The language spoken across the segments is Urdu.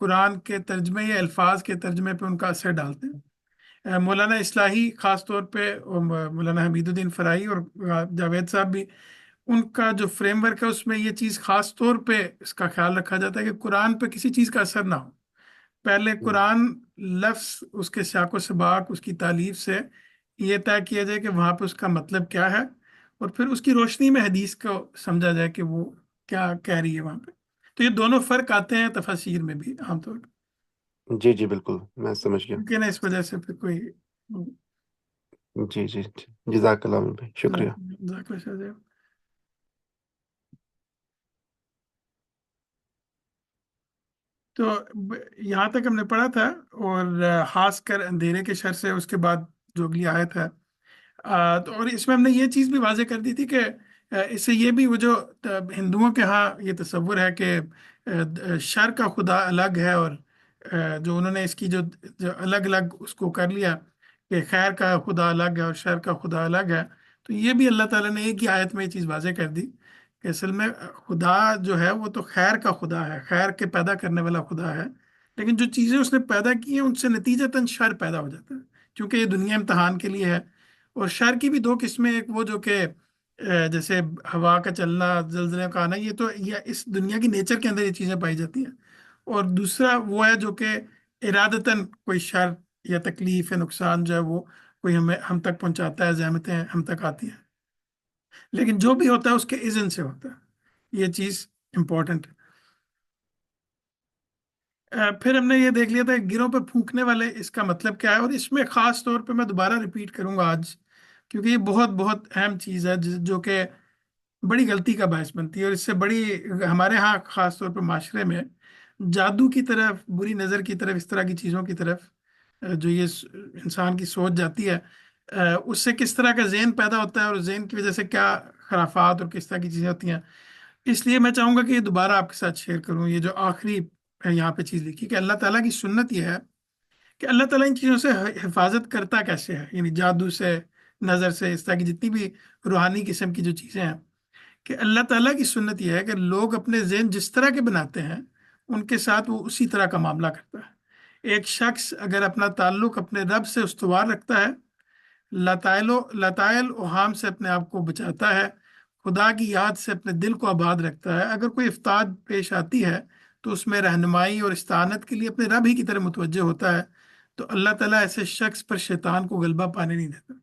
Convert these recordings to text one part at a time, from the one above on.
قرآن کے ترجمے یا الفاظ کے ترجمے پہ ان کا اثر ڈالتے ہیں۔ مولانا اصلاحی خاص طور پہ، اور مولانا حمید الدین فرائی اور جاوید صاحب بھی، ان کا جو فریم ورک ہے اس میں یہ چیز خاص طور پہ اس کا خیال رکھا جاتا ہے کہ قرآن پہ کسی چیز کا اثر نہ ہو۔ پہلے قرآن لفظ، اس کے سیاق و سباق، اس کی تالیف سے یہ طے کیا جائے کہ وہاں پہ اس کا مطلب کیا ہے، اور پھر اس کی روشنی میں حدیث کو سمجھا جائے کہ وہ کیا کہہ رہی ہے وہاں پہ۔ تو یہ دونوں فرق آتے ہیں تفاسیر میں بھی عام طور پہ، جی جی بالکل، میں سمجھ گیا۔ ممکن ہے اس وجہ سے پھر کوئی جی جی جی، جزاک اللہ عامر بھائی، شکریہ۔ ذاکر شاہ۔ تو یہاں تک ہم نے پڑھا تھا، اور خاص کر اندھیرے کے شر سے اس کے بعد جو اگلی آیت ہے، تو اور اس میں ہم نے یہ چیز بھی واضح کر دی تھی کہ اس سے یہ بھی وہ جو ہندوؤں کے ہاں یہ تصور ہے کہ شر کا خدا الگ ہے، اور جو انہوں نے اس کی جو الگ الگ اس کو کر لیا کہ خیر کا خدا الگ ہے اور شر کا خدا الگ ہے، تو یہ بھی اللہ تعالیٰ نے ایک ہی آیت میں یہ چیز واضح کر دی کہ اصل میں خدا جو ہے وہ تو خیر کا خدا ہے، خیر کے پیدا کرنے والا خدا ہے، لیکن جو چیزیں اس نے پیدا کی ہیں ان سے نتیجتاً شر پیدا ہو جاتا ہے، کیونکہ یہ دنیا امتحان کے لیے ہے۔ اور شر کی بھی دو قسمیں، ایک وہ جو کہ جیسے ہوا کا چلنا، زلزلے کا آنا، یہ تو یہ اس دنیا کی نیچر کے اندر یہ چیزیں پائی جاتی ہیں، اور دوسرا وہ ہے جو کہ ارادتاً کوئی شر یا تکلیف یا نقصان جو ہے وہ کوئی ہم تک پہنچاتا ہے، زحمتیں ہم تک آتی ہیں، لیکن جو بھی ہوتا ہے اس کے اذن سے ہوتا ہے، یہ چیز امپورٹنٹ ہے۔ پھر ہم نے یہ دیکھ لیا تھا کہ گروں پہ پھونکنے والے اس کا مطلب کیا ہے، اور اس میں خاص طور پہ میں دوبارہ ریپیٹ کروں گا آج، کیونکہ یہ بہت بہت اہم چیز ہے جو کہ بڑی غلطی کا باعث بنتی ہے، اور اس سے بڑی ہمارے ہاں خاص طور پہ معاشرے میں جادو کی طرف، بری نظر کی طرف، اس طرح کی چیزوں کی طرف جو یہ انسان کی سوچ جاتی ہے، اس سے کس طرح کا ذہن پیدا ہوتا ہے، اور ذہن کی وجہ سے کیا خرافات اور کس طرح کی چیزیں ہوتی ہیں۔ اس لیے میں چاہوں گا کہ یہ دوبارہ آپ کے ساتھ شیئر کروں، یہ جو آخری یہاں پہ چیز لکھی کہ اللہ تعالیٰ کی سنت یہ ہے کہ اللہ تعالیٰ ان چیزوں سے حفاظت کرتا کیسے ہے، یعنی جادو سے، نظر سے، اس طرح کی جتنی بھی روحانی قسم کی جو چیزیں ہیں، کہ اللہ تعالیٰ کی سنت یہ ہے کہ لوگ اپنے ذہن جس طرح کے بناتے ہیں ان کے ساتھ وہ اسی طرح کا معاملہ کرتا ہے۔ ایک شخص اگر اپنا تعلق اپنے رب سے استوار رکھتا ہے، لطائل اوہام سے اپنے آپ کو بچاتا ہے، خدا کی یاد سے اپنے دل کو آباد رکھتا ہے، اگر کوئی افتاد پیش آتی ہے تو اس میں رہنمائی اور استعانت کے لیے اپنے رب ہی کی طرف متوجہ ہوتا ہے، تو اللہ تعالیٰ ایسے شخص پر شیطان کو غلبہ پانے نہیں دیتا۔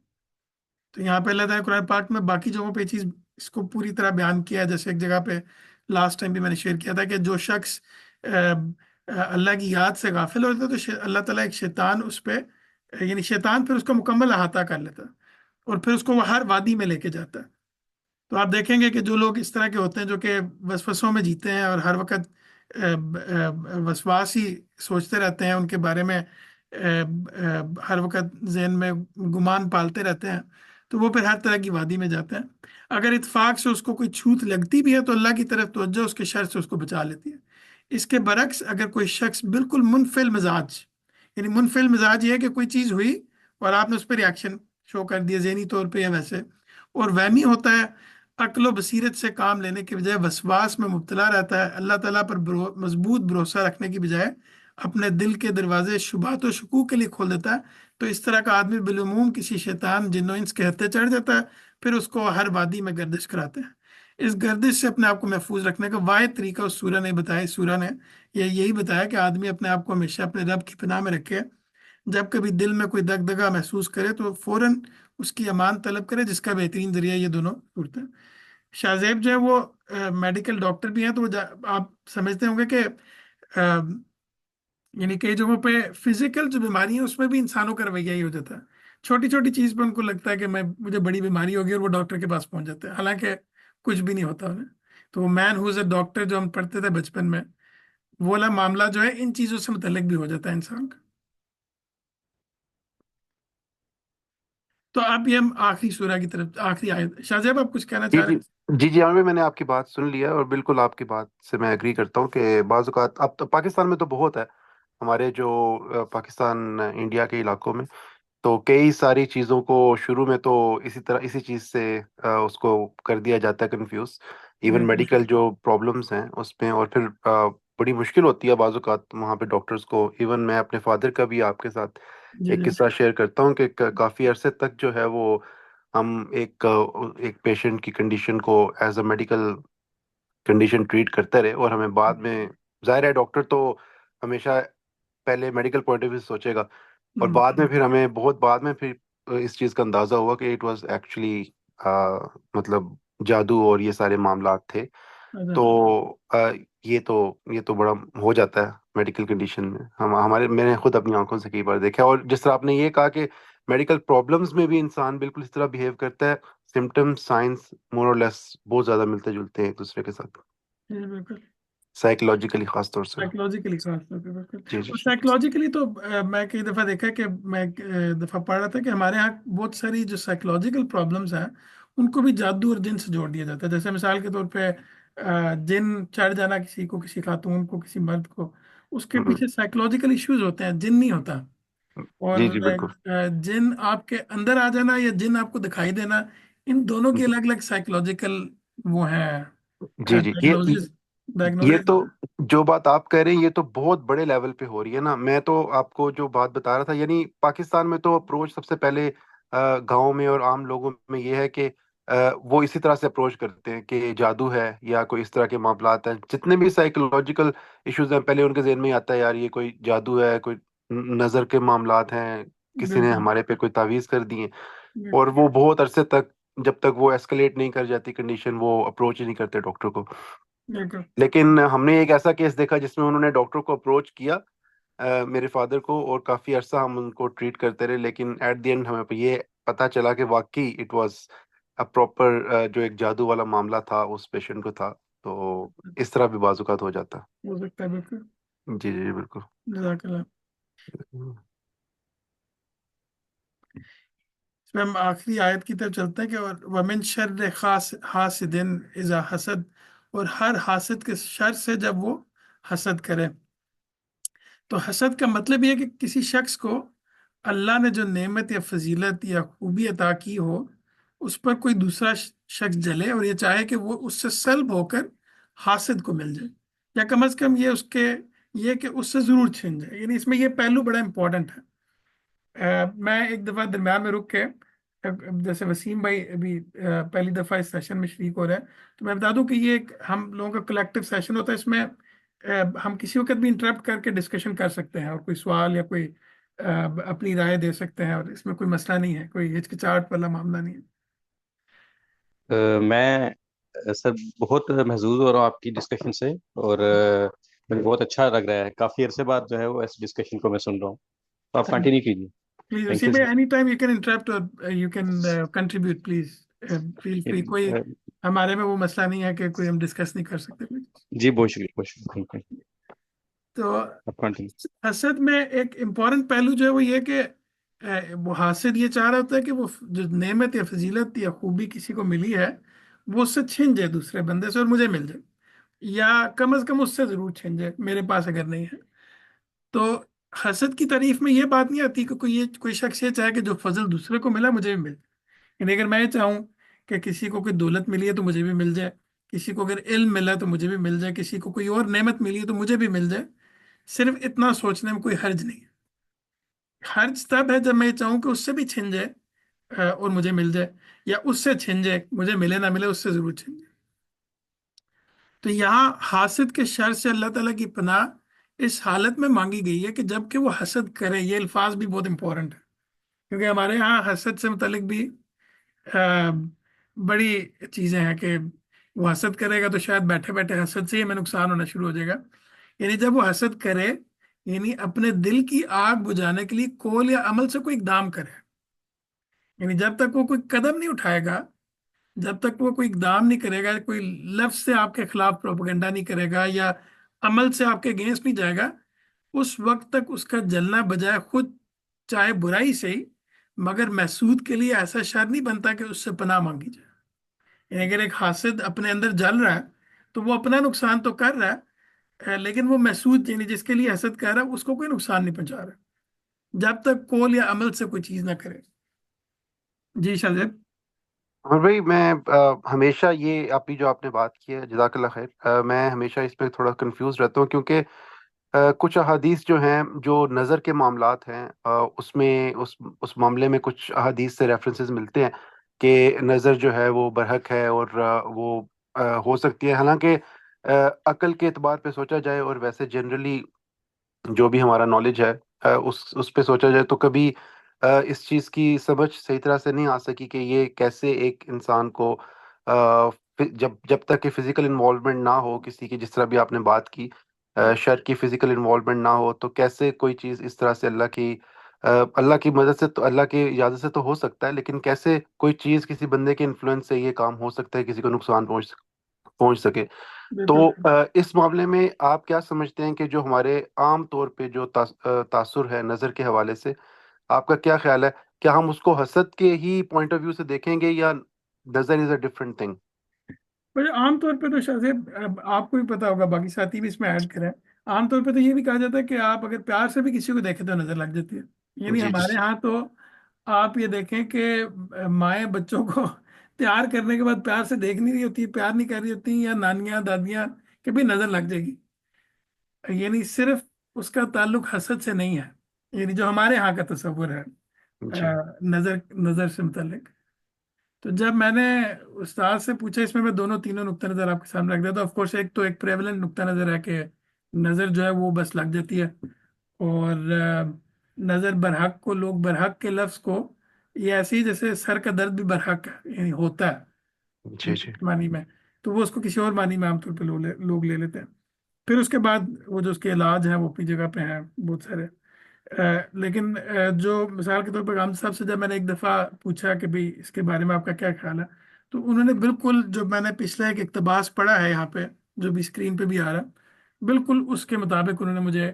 تو یہاں پہ اللہ تعالیٰ قرآن پاک میں باقی جگہوں پہ یہ چیز اس کو پوری طرح بیان کیا ہے، جیسے ایک جگہ پہ لاسٹ ٹائم بھی میں نے شیئر کیا تھا کہ جو شخص اللہ کی یاد سے غافل ہوتا ہے تو اللہ تعالیٰ ایک شیطان اس پہ، یعنی شیطان پھر اس کا مکمل احاطہ کر لیتا ہے، اور پھر اس کو وہ ہر وادی میں لے کے جاتا ہے۔ تو آپ دیکھیں گے کہ جو لوگ اس طرح کے ہوتے ہیں جو کہ وسوسوں میں جیتے ہیں اور ہر وقت وسواس ہی سوچتے رہتے ہیں ان کے بارے میں، ہر وقت ذہن میں گمان پالتے رہتے ہیں، تو وہ پھر ہر طرح کی وادی میں جاتے ہیں۔ اگر اتفاق سے اس کو کوئی چھوت لگتی بھی ہے تو اللہ کی طرف توجہ اس کے شر سے اس کو بچا لیتی ہے۔ اس کے برعکس اگر کوئی شخص بالکل منفعل مزاج، یعنی منفعل مزاج یہ ہے کہ کوئی چیز ہوئی اور آپ نے اس پہ ریاکشن شو کر دیا ذہنی طور پہ یا ویسے، اور وہمی ہوتا ہے، عقل و بصیرت سے کام لینے کے بجائے وسواس میں مبتلا رہتا ہے، اللہ تعالیٰ پر مضبوط بھروسہ رکھنے کی بجائے اپنے دل کے دروازے شبہات و شکوک کے لیے کھول دیتا ہے، تو اس طرح کا آدمی بالعموم کسی شیطان جن و انس کے ہتھے چڑھ جاتا ہے، پھر اس کو ہر وادی میں گردش کراتے ہیں۔ اس گردش سے اپنے آپ کو محفوظ رکھنے کا واحد طریقہ اس سورہ نے بتایا، اس سورہ نے یہی بتایا کہ آدمی اپنے آپ کو ہمیشہ اپنے رب کی پناہ میں رکھے، جب کبھی دل میں کوئی دغدغہ محسوس کرے تو فوراً اس کی امان طلب کرے، جس کا بہترین ذریعہ یہ دونوں صورتیں۔ شاہ زیب جو ہے وہ میڈیکل ڈاکٹر بھی ہیں، تو وہ آپ سمجھتے ہوں گے کہ آ، یعنی کئی جگہوں پہ فزیکل جو بیماری ہے اس میں بھی انسانوں کا رویہ ہی ہو جاتا ہے، چھوٹی چھوٹی چیز پہ ان کو لگتا ہے کہ مجھے بڑی بیماری ہوگی، اور وہ ڈاکٹر کے پاس پہنچ جاتے ہیں، حالانکہ کچھ بھی نہیں ہوتا انہیں۔ تو وہ مین ہوز اے ڈاکٹر جو ہم پڑھتے تھے بچپن میں، وہ والا معاملہ جو ہے ان چیزوں سے متعلق بھی ہو جاتا ہے انسان کا۔ تو اب یہ ہم آخری سورہ کی طرف، آخری آیت، شاہ زیب آپ کچھ کہنا جی چاہ رہے جی ہیں؟ جی جی عامر، میں نے آپ کی بات سن لیا، اور بالکل آپ کی بات سے میں ایگری کرتا ہوں کہ بعض اوقات اب تو پاکستان میں تو بہت ہے، ہمارے جو پاکستان انڈیا کے علاقوں میں تو کئی ساری چیزوں کو شروع میں تو اسی طرح اسی چیز سے اس کو کر دیا جاتا ہے کنفیوز، ایون بالکل میڈیکل جو پرابلمس ہیں اس میں، اور پھر بڑی مشکل ہوتی ہے بعض اوقات وہاں پہ ڈاکٹرز کو. ایون میں اپنے فادر کا بھی آپ کے ساتھ جی ایک جی قصہ شیئر کرتا ہوں کہ کافی عرصے تک جو ہے وہ ہم ایک پیشنٹ کی کنڈیشن کو as a medical condition treat کرتے رہے، اور ہمیں بعد میں، ظاہر ہے ڈاکٹر تو ہمیشہ پہلے میڈیکل پوائنٹ آف ویو سوچے گا، اور ہوں، بعد میں پھر ہمیں بہت بعد میں پھر اس چیز کا اندازہ ہوا کہ اٹ واز ایکچولی مطلب جادو اور یہ سارے معاملات تھے. اچھا، تو یہ تو بڑا ہو جاتا ہے میڈیکل کنڈیشن میں. میں نے خود اپنی آنکھوں سے کئی بار دیکھا ہے. اور جس طرح آپ نے یہ کہا کہ میڈیکل پرابلمس میں بھی انسان بالکل اس طرح بیہیو کرتا ہے، سمٹم سائنس مور اور لیس بہت زیادہ ملتے جلتے ہیں ایک دوسرے کے ساتھ، جی بالکل. سائیکولوجیکلی خاص طور سے. سائیکولوجیکلی خاص طور پہ بالکل. جی جی اور جی. سائیکولوجیکلی تو میں کئی دفعہ دیکھا کہ میں ایک دفعہ پڑھ رہا تھا کہ ہمارے یہاں بہت ساری جو سائیکولوجیکل پرابلمس ہیں ان کو بھی جادو اور جن سے جوڑ دیا جاتا ہے. جیسے مثال کے طور پہ جن چڑھ جانا کسی کو، کسی خاتون کو، کسی مرد کو، اس کے ہوں. پیچھے سائیکولوجیکل ایشوز ہوتے ہیں، جن نہیں ہوتا. اور جی جی بالکل. جن آپ کے اندر آ جانا یا جن آپ کو دکھائی دینا، ان دونوں کی الگ الگ سائیکولوجیکل وہ ہیں جی جی. ڈائگنوزز. یہ تو جو بات آپ کہہ رہے ہیں یہ تو بہت بڑے لیول پہ ہو رہی ہے نا. میں تو آپ کو جو بات بتا رہا تھا، یعنی پاکستان میں تو اپروچ سب سے پہلے گاؤں میں اور عام لوگوں میں یہ ہے کہ وہ اسی طرح سے اپروچ کرتے ہیں کہ جادو ہے یا کوئی اس طرح کے معاملات ہیں. جتنے بھی سائیکولوجیکل ایشوز ہیں پہلے ان کے ذہن میں ہی آتا ہے یار یہ کوئی جادو ہے، کوئی نظر کے معاملات ہیں، کسی نے بالکل ہمارے پہ کوئی تعویذ کر دی ہے. اور بالکل وہ بہت عرصے تک، جب تک وہ ایسکلیٹ نہیں کر جاتی کنڈیشن، وہ اپروچ ہی نہیں کرتے ڈاکٹر کو. بالکل لیکن ہم نے ایک ایسا کیس دیکھا جس میں انہوں نے ڈاکٹر کو اپروچ کیا، میرے فادر کو، اور کافی عرصہ ہم ان کو ٹریٹ کرتے رہے، لیکن ایٹ دی اینڈ ہمیں یہ پتا چلا کہ واقعی اٹ واز اے پراپر جو ایک جادو والا معاملہ تھا اس پیشنٹ کو تھا. تو اس طرح بھی بعض اوقات ہو جاتا. ہو سکتا ہے. بالکل. جی جی بالکل. جزاک اللہ. اس میں ہم آخری آیت کی طرف چلتے ہیں کہ ومن شر خاص حاسد اذا حسد، اور ہر حاسد کے شر سے جب وہ حسد کرے. تو حسد کا مطلب یہ ہے کہ کسی شخص کو اللہ نے جو نعمت یا فضیلت یا خوبی عطا کی ہو، اس پر کوئی دوسرا شخص جلے اور یہ چاہے کہ وہ اس سے سلب ہو کر حاسد کو مل جائے، یا کم از کم یہ اس کے یہ کہ اس سے ضرور چھن جائے. یعنی اس میں یہ پہلو بڑا امپورٹنٹ ہے. میں ایک دفعہ درمیان میں رک کے جیسے وسیم بھائی ابھی پہلی دفعہ اس سیشن میں شریک ہو رہے ہیں، تو میں بتا دوں کہ یہ ایک ہم لوگوں کا کلیکٹیو سیشن ہوتا ہے. اس میں ہم کسی وقت بھی انٹرپٹ کر کے ڈسکشن کر سکتے ہیں، اور کوئی سوال یا کوئی اپنی رائے دے سکتے ہیں، اور اس میں کوئی مسئلہ نہیں ہے، کوئی ہچکچاہٹ والا معاملہ نہیں ہے. میں سر بہت محظوظ ہو رہا ہوں آپ کی ڈسکشن سے، اور مجھے بہت اچھا لگ رہا ہے. کافی عرصے بعد جو ہے وہ اس ڈسکشن کو میں سن رہا ہوں. تو آپ کنٹینیو کیجیے. پلیز تھینک وسیم یو بھائی، sir. Any time you can interrupt اور you can contribute please. Feel free. کوئی ہمارے میں وہ مسئلہ نہیں ہے کہ کوئی ہم ڈسکس نہیں کر سکتے. جی بہت شکریہ، بہت شکریہ. Thank you. تو آپ کنٹینیو. حسد میں ایک امپورٹنٹ پہلو جو ہے وہ یہ کہ وہ حاسد یہ چاہ رہا ہوتا ہے کہ وہ جو نعمت یا فضیلت یا خوبی کسی کو ملی ہے وہ اس سے چھن جائے دوسرے بندے سے اور مجھے مل جائے، یا کم از کم اس سے ضرور چھن جائے میرے پاس اگر نہیں ہے. تو حسد کی تعریف میں یہ بات نہیں آتی کہ کوئی شخص یہ چاہے کہ جو فضل دوسرے کو ملا مجھے بھی مل جائے. یعنی اگر میں یہ چاہوں کہ کسی کو کوئی دولت ملی ہے تو مجھے بھی مل جائے، کسی کو اگر علم ملا تو مجھے بھی مل جائے، کسی کو کوئی اور نعمت ملی ہے تو مجھے بھی مل جائے، صرف اتنا سوچنے میں کوئی حرج نہیں ہے. حرج تب ہے جب میں یہ چاہوں کہ اس سے بھی چھن جائے اور مجھے مل جائے، یا اس سے چھن جائے، مجھے ملے نہ ملے اس سے ضرور چھن جائے. تو یہاں حاسد کے شر سے اللہ تعالیٰ کی پناہ اس حالت میں مانگی گئی ہے کہ جب کہ وہ حسد کرے. یہ الفاظ بھی بہت امپورٹنٹ ہے، کیونکہ ہمارے یہاں حسد سے متعلق بھی آ، بڑی چیزیں ہیں کہ وہ حسد کرے گا تو شاید بیٹھے بیٹھے حسد سے ہی ہمیں نقصان ہونا شروع ہو جائے گا. یعنی جب وہ حسد کرے، یعنی اپنے دل کی آگ بجھانے کے لیے قول یا عمل سے کوئی اقدام کرے. یعنی جب تک وہ کوئی قدم نہیں اٹھائے گا، جب تک وہ کوئی اقدام نہیں کرے گا، کوئی لفظ سے آپ کے خلاف پروپیگنڈا نہیں کرے گا، یا عمل سے آپ کے اگینسٹ نہیں جائے گا، اس وقت تک اس کا جلنا بجائے خود، چاہے برائی سے ہی مگر محسود کے لیے ایسا شر نہیں بنتا کہ اس سے پناہ مانگی جائے. یعنی اگر ایک حاسد اپنے اندر جل رہا ہے تو وہ اپنا نقصان تو کر رہا ہے، لیکن وہ محسود یعنی جس کے لیے حسد کر رہا ہے اس کو کوئی نقصان نہیں پہنچا رہا جب تک قول یا عمل سے کوئی چیز نہ کرے. جی شاہ زیب. اور بھائی میں ہمیشہ یہ ابھی جو آپ نے بات کی ہے جزاک اللہ خیر، میں ہمیشہ اس پہ تھوڑا کنفیوز رہتا ہوں، کیونکہ کچھ احادیث جو ہیں جو نظر کے معاملات ہیں، اس میں اس معاملے میں کچھ احادیث سے ریفرنسز ملتے ہیں کہ نظر جو ہے وہ برحق ہے، اور وہ ہو سکتی ہے، حالانکہ عقل کے اعتبار پہ سوچا جائے اور ویسے جنرلی جو بھی ہمارا نالج ہے، اس پہ سوچا جائے تو کبھی اس چیز کی سمجھ صحیح طرح سے نہیں آ سکی کہ یہ کیسے ایک انسان کو جب تک کہ فزیکل انوالومنٹ نہ ہو کسی کی، جس طرح بھی آپ نے بات کی، شر کی فزیکل انوالومنٹ نہ ہو، تو کیسے کوئی چیز اس طرح سے اللہ کی مدد سے، تو اللہ کی اجازت سے تو ہو سکتا ہے، لیکن کیسے کوئی چیز کسی بندے کے انفلوئنس سے یہ کام ہو سکتا ہے، کسی کو نقصان پہنچ سکے۔ تو بالکل اس معاملے میں آپ کیا سمجھتے ہیں کہ جو ہمارے عام طور پہ جو تاثر ہے نظر کے حوالے سے، آپ کا کیا خیال ہے؟ کیا ہم اس کو حسد کے ہی پوائنٹ آف ویو سے دیکھیں گے، یا نظر از اے ڈفرنٹ تھنگ؟ مجھے عام طور پہ تو شاید آپ کو بھی پتا ہوگا، باقی ساتھی بھی اس میں ایڈ کریں، عام طور پہ تو یہ بھی کہا جاتا ہے کہ آپ اگر پیار سے بھی کسی کو دیکھیں تو نظر لگ جاتی ہے۔ یعنی جی جی ہمارے ہاں تو آپ یہ دیکھیں کہ مائیں بچوں کو پیار کرنے کے بعد پیار سے دیکھ نہیں رہی ہوتی، پیار نہیں کر رہی ہوتی، یا نانیاں دادیاں کہ بھی نظر لگ جائے گی۔ یعنی صرف اس کا تعلق حسد سے نہیں ہے، یعنی جو ہمارے ہاں کا تصور ہے جی نظر نظر سے متعلق۔ تو جب میں نے استاد سے پوچھا، اس میں دونوں تینوں نقطہ نظر آپ کے سامنے رکھ دیتا ہوں۔ آف کورس ایک تو ایک پریولنٹ نقطہ نظر ہے کہ نظر جو ہے وہ بس لگ جاتی ہے، اور نظر برحق کو، لوگ برحق کے لفظ کو یہ ایسے ہی جیسے سر کا درد بھی برحق ہے، یعنی ہوتا ہے جی جی معنی میں، تو وہ اس کو کسی اور معنی میں عام طور پہ لوگ لے لیتے ہیں۔ پھر اس کے بعد وہ جو اس کے علاج ہیں وہ اپنی جگہ پہ ہیں بہت سارے۔ لیکن جو مثال کے طور پر غام صاحب سے جب میں نے ایک دفعہ پوچھا کہ بھئی اس کے بارے میں آپ کا کیا خیال ہے، تو انہوں نے بالکل جو میں نے پچھلا ایک اقتباس پڑھا ہے یہاں پہ جو بھی اسکرین پہ بھی آ رہا ہے، بالکل اس کے مطابق انہوں نے مجھے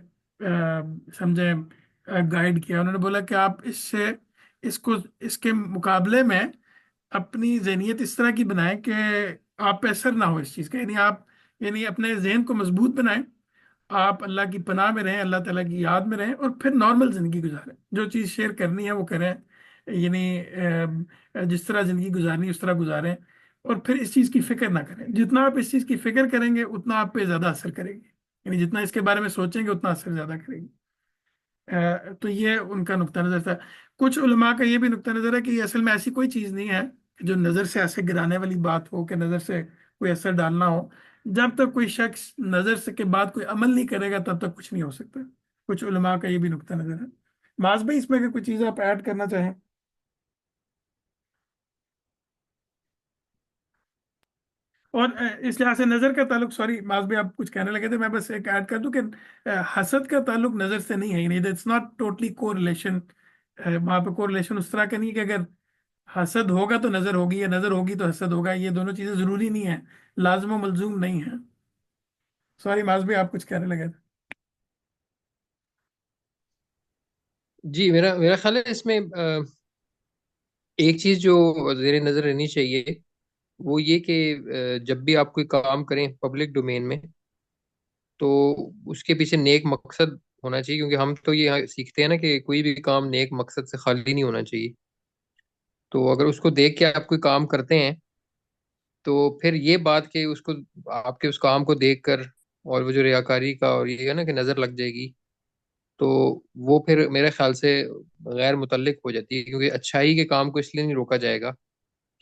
سمجھے گائیڈ کیا۔ انہوں نے بولا کہ آپ اس کے مقابلے میں اپنی ذہنیت اس طرح کی بنائیں کہ آپ پہ اثر نہ ہو اس چیز کا، یعنی یعنی اپنے ذہن کو مضبوط بنائیں، آپ اللہ کی پناہ میں رہیں، اللہ تعالیٰ کی یاد میں رہیں، اور پھر نارمل زندگی گزاریں، جو چیز شیئر کرنی ہے وہ کریں، یعنی جس طرح زندگی گزارنی ہے اس طرح گزاریں، اور پھر اس چیز کی فکر نہ کریں۔ جتنا آپ اس چیز کی فکر کریں گے اتنا آپ پہ زیادہ اثر کرے گی، یعنی جتنا اس کے بارے میں سوچیں گے اتنا اثر زیادہ کرے گی۔ تو یہ ان کا نقطہ نظر تھا۔ کچھ علماء کا یہ بھی نقطہ نظر ہے کہ یہ اصل میں ایسی کوئی چیز نہیں ہے کہ جو نظر سے ایسے گرانے والی بات ہو، کہ نظر سے کوئی اثر ڈالنا ہو۔ جب تک کوئی شخص نظر سے کے بعد کوئی عمل نہیں کرے گا تب تک کچھ نہیں ہو سکتا۔ کچھ علماء کا یہ بھی نقطہ نظر ہے۔ معاذ بھائی اس میں اگر کوئی چیز آپ ایڈ کرنا چاہیں۔ اور اس لحاظ سے نظر کا تعلق، سوری معاذ بھائی آپ کچھ کہنے لگے تھے، میں بس ایک ایڈ کر دوں کہ حسد کا تعلق نظر سے نہیں ہے، یعنی اٹس ناٹ ٹوٹلی کو ریلیشن، وہاں پہ کو ریلیشن اس طرح کا نہیں کہ اگر حسد ہوگا تو نظر ہوگی، یا نظر ہوگی تو حسد ہوگا، یہ دونوں چیزیں ضروری نہیں ہیں، لازم و ملزوم نہیں ہے۔ سوری معاذ بھائی آپ کچھ کہنے لگے تھے۔ جی، میرا خیال ہے اس میں ایک چیز جو زیر نظر رہنی چاہیے وہ یہ کہ جب بھی آپ کوئی کام کریں پبلک ڈومین میں، تو اس کے پیچھے نیک مقصد ہونا چاہیے، کیونکہ ہم تو یہ سیکھتے ہیں نا کہ کوئی بھی کام نیک مقصد سے خالی نہیں ہونا چاہیے۔ تو اگر اس کو دیکھ کے آپ کوئی کام کرتے ہیں تو پھر یہ بات کہ اس کو، آپ کے اس کام کو دیکھ کر، اور وہ جو ریاکاری کا اور یہ ہے نا کہ نظر لگ جائے گی، تو وہ پھر میرے خیال سے غیر متعلق ہو جاتی ہے، کیونکہ اچھائی کے کام کو اس لیے نہیں روکا جائے گا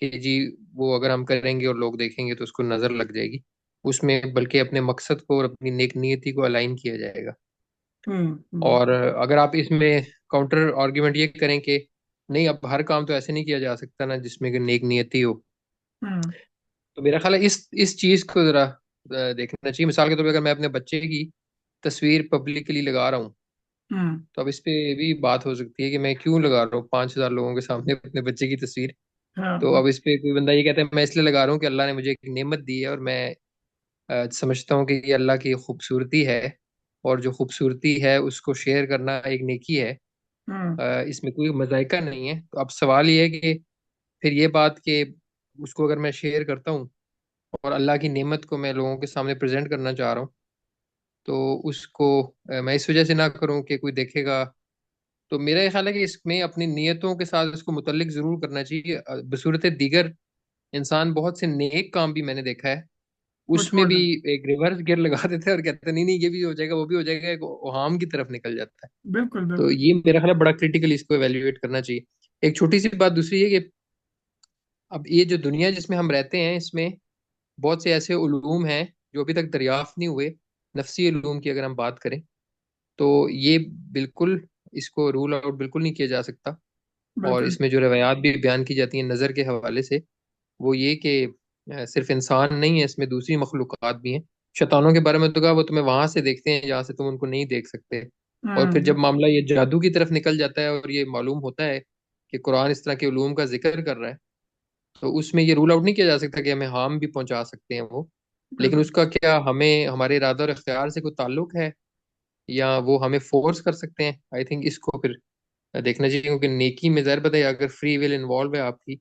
کہ جی وہ اگر ہم کریں گے اور لوگ دیکھیں گے تو اس کو نظر لگ جائے گی، اس میں بلکہ اپنے مقصد کو اور اپنی نیک نیتی کو الائن کیا جائے گا۔ اور بالکل۔ اگر آپ اس میں کاؤنٹر آرگیومنٹ یہ کریں کہ نہیں، اب ہر کام تو ایسے نہیں کیا جا سکتا نا جس میں کہ نیک نیتی ہو، ہوں تو میرا خیال ہے اس چیز کو ذرا دیکھنا چاہیے۔ مثال کے طور پہ اگر میں اپنے بچے کی تصویر پبلکلی لگا رہا ہوں، ہوں تو اب اس پہ بھی بات ہو سکتی ہے کہ میں کیوں لگا رہا ہوں 5,000 لوگوں کے سامنے اپنے بچے کی تصویر۔ ہاں تو اب اس پہ کوئی بندہ یہ کہتا ہے میں اس لیے لگا رہا ہوں کہ اللہ نے مجھے ایک نعمت دی ہے، اور میں سمجھتا ہوں کہ یہ اللہ کی خوبصورتی ہے، اور جو خوبصورتی ہے اس کو شیئر کرنا ایک نیکی ہے، ہوں اس میں کوئی مذائقہ نہیں ہے۔ تو اب سوال یہ ہے کہ پھر یہ بات کہ اس کو اگر میں شیئر کرتا ہوں اور اللہ کی نعمت کو میں لوگوں کے سامنے پریزنٹ کرنا چاہ رہا ہوں، تو اس کو میں اس وجہ سے نہ کروں کہ کوئی دیکھے گا۔ تو میرا یہ خیال ہے کہ اس میں اپنی نیتوں کے ساتھ اس کو متعلق ضرور کرنا چاہیے، بصورت دیگر انسان بہت سے نیک کام بھی میں نے دیکھا ہے، وہ اس میں چھوڑ بھی دیں. ایک ریورس گیئر لگا دیتے ہیں اور کہتے ہیں نہیں نہیں یہ بھی ہو جائے گا وہ بھی ہو جائے گا، ایک اوہام کی طرف نکل جاتا ہے. بالکل تو بالکل. یہ میرا خیال ہے بڑا کریٹیکلی اس کو ایویلیویٹ کرنا چاہیے. ایک چھوٹی سی بات دوسری ہے کہ اب یہ جو دنیا جس میں ہم رہتے ہیں اس میں بہت سے ایسے علوم ہیں جو ابھی تک دریافت نہیں ہوئے. نفسی علوم کی اگر ہم بات کریں تو یہ بالکل اس کو رول آؤٹ بالکل نہیں کیا جا سکتا. اور بالکل اس میں جو روایات بھی بیان کی جاتی ہیں نظر کے حوالے سے وہ یہ کہ صرف انسان نہیں ہے، اس میں دوسری مخلوقات بھی ہیں. شیطانوں کے بارے میں تو کہا وہ تمہیں وہاں سے دیکھتے ہیں جہاں سے تم ان کو نہیں دیکھ سکتے. اور پھر جب معاملہ یہ جادو کی طرف نکل جاتا ہے اور یہ معلوم ہوتا ہے کہ قرآن اس طرح کے علوم کا ذکر کر رہا ہے تو اس میں یہ رول آؤٹ نہیں کیا جا سکتا کہ ہمیں ہارم بھی پہنچا سکتے ہیں وہ. لیکن بالکل. اس کا کیا ہمیں ہمارے ارادہ اور اختیار سے کوئی تعلق ہے یا وہ ہمیں فورس کر سکتے ہیں؟ آئی تھنک اس کو پھر دیکھنا چاہیے کیونکہ نیکی میں ظاہر پتہ ہے اگر فری ول انوالو ہے آپ کی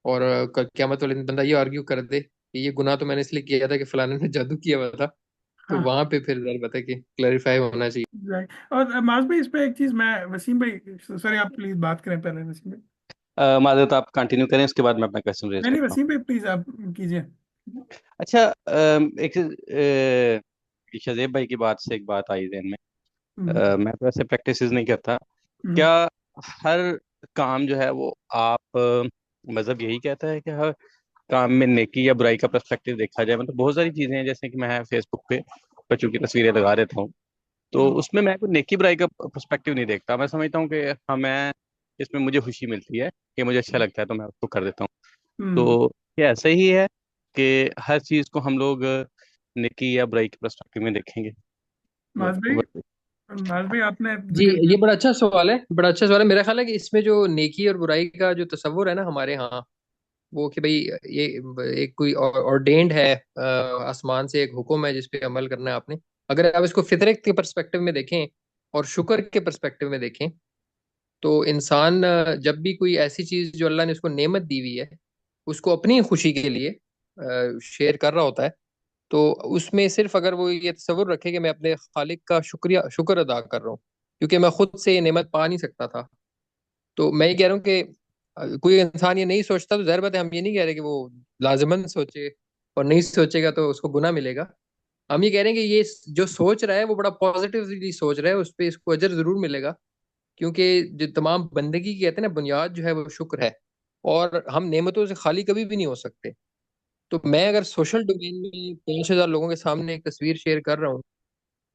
اور قیامت والے دن بندہ یہ آرگیو کر دے کہ یہ گناہ تو میں نے اس لیے کیا تھا کہ فلانے نے جادو کیا ہوا تھا، تو ہاں. وہاں پہ پھر ظاہر پتہ ہے کہ کلیریفائی ہونا چاہیے. Right. اور معاذ بھائی اس پہ ایک چیز میں وسیم بھائی سوری آپ پلیز بات کریں پہلے وسیم بھائی. معذرت آپ کنٹینیو کریں، اس کے بعد میں اپنا کوشچن ریز نہیں نہیں کرتا ہوں. وسیم بھائی پلیز آپ کیجیے. اچھا، ایک شزیب بھائی کی بات سے ایک بات آئی ذہن میں. میں تو ایسے پریکٹسز نہیں کرتا. کیا ہر کام جو ہے وہ آپ مذہب یہی کہتا ہے کہ ہر کام میں نیکی یا برائی کا پرسپیکٹو دیکھا جائے؟ مطلب بہت ساری چیزیں ہیں جیسے کہ میں فیس بک پہ بچوں کی تصویریں لگا دیتا ہوں تو اس میں کوئی نیکی برائی کا پرسپیکٹو نہیں دیکھتا. میں سمجھتا ہوں کہ میں اس میں مجھے خوشی ملتی ہے کہ مجھے اچھا لگتا ہے تو میں اس کو کر دیتا ہوں. تو کیا ایسا ہی ہے کہ ہر چیز کو ہم لوگ نیکی یا برائی کے پرسپیکٹو میں دیکھیں گے؟ معاذ بھائی آپ نے جی ذکر یہ بڑا اچھا سوال ہے، بڑا اچھا سوال ہے. میرا خیال ہے کہ اس میں جو نیکی اور برائی کا جو تصور ہے نا ہمارے ہاں وہ کہ بھئی یہ ایک کوئی ordained ہے، آسمان سے ایک حکم ہے جس پہ عمل کرنا ہے آپ نے. اگر آپ اس کو فطرت کے پرسپیکٹو میں دیکھیں اور شکر کے پرسپیکٹو میں دیکھیں تو انسان جب بھی کوئی ایسی چیز جو اللہ نے اس کو نعمت دی ہوئی ہے اس کو اپنی خوشی کے لیے شیئر کر رہا ہوتا ہے تو اس میں صرف اگر وہ یہ تصور رکھے کہ میں اپنے خالق کا شکر ادا کر رہا ہوں کیونکہ میں خود سے یہ نعمت پا نہیں سکتا تھا. تو میں یہ کہہ رہا ہوں کہ کوئی انسان یہ نہیں سوچتا تو ظاہر بات ہے ہم یہ نہیں کہہ رہے کہ وہ لازماً سوچے اور نہیں سوچے گا تو اس کو گناہ ملے گا. ہم یہ کہہ رہے ہیں کہ یہ جو سوچ رہا ہے وہ بڑا پازیٹیولی سوچ رہا ہے، اس پہ اس کو اجر ضرور ملے گا کیونکہ جو تمام بندگی کی کہتے ہیں نا بنیاد جو ہے وہ شکر ہے اور ہم نعمتوں سے خالی کبھی بھی نہیں ہو سکتے. تو میں اگر سوشل ڈومین میں 5,000 لوگوں کے سامنے ایک تصویر شیئر کر رہا ہوں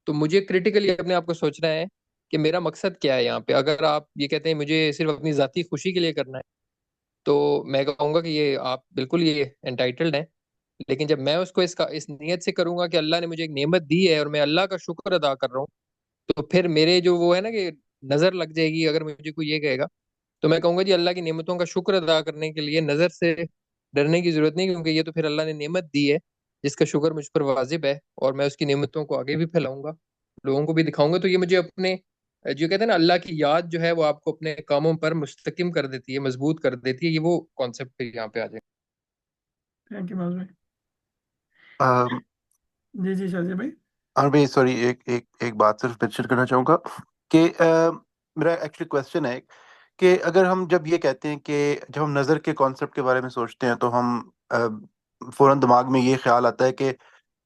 تو مجھے کریٹیکلی اپنے آپ کو سوچنا ہے کہ میرا مقصد کیا ہے یہاں پہ. اگر آپ یہ کہتے ہیں مجھے صرف اپنی ذاتی خوشی کے لیے کرنا ہے تو میں کہوں گا کہ یہ آپ بالکل یہ انٹائٹلڈ ہیں. لیکن جب میں اس کو اس نیت سے کروں گا کہ اللہ نے مجھے ایک نعمت دی ہے اور میں اللہ کا شکر ادا کر رہا ہوں تو پھر میرے جو وہ ہے نا کہ نظر لگ جائے گی. اگر مجھے کوئی یہ کہے گا تو میں کہوں گا جی اللہ کی نعمتوں کا شکر ادا کرنے کے لیے نظر سے ڈرنے کی ضرورت نہیں کیونکہ یہ تو پھر اللہ نے نعمت دی ہے جس کا شکر مجھ پر واجب ہے اور میں اس کی نعمتوں کو آگے بھی پھیلاؤں گا، لوگوں کو بھی دکھاؤں گا. تو یہ مجھے اپنے جو کہتے ہیں نا اللہ کی یاد جو ہے وہ آپ کو اپنے کاموں پر مستحکم کر دیتی ہے، مضبوط کر دیتی ہے. یہ وہ کانسیپٹ یہاں پہ آ جائے. تھینک یو معاذ بھائی. آم، جی جی شازیہ بھائی. اور بھی سوری ایک بات صرف مینشن کرنا چاہوں گا کہ میرا ایکچولی کویسچن ہے کہ اگر ہم جب یہ کہتے ہیں کہ جب ہم نظر کے کانسیپٹ کے بارے میں سوچتے ہیں تو ہم فوراً دماغ میں یہ خیال آتا ہے کہ